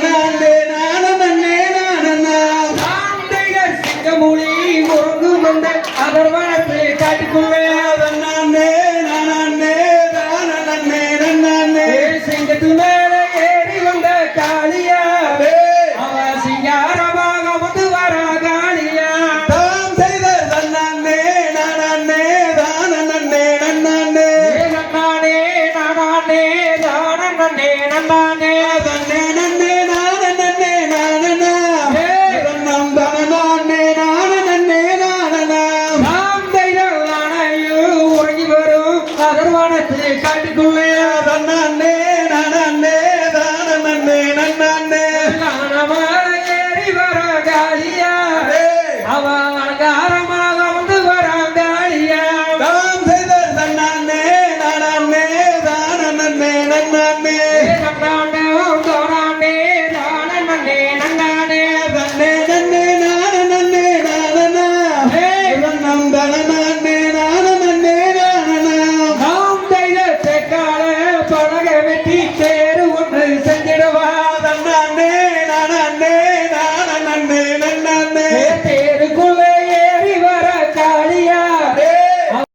நானே நானே நானே ஆந்தைகள் சிங்கமொழி உறங்கு வந்த அதர்வனத்தை காட்டிக்கொள்ளே நானே நானே நானே நானே சிங்கத்து மேலே ஏறி வந்த காளியா அவ சிங்காரமாக வந்து வர காளியா தாம் செய்த நானே நானே நானே நானே நன்னானே நானானே தானே நன்னே நன்னானே நானே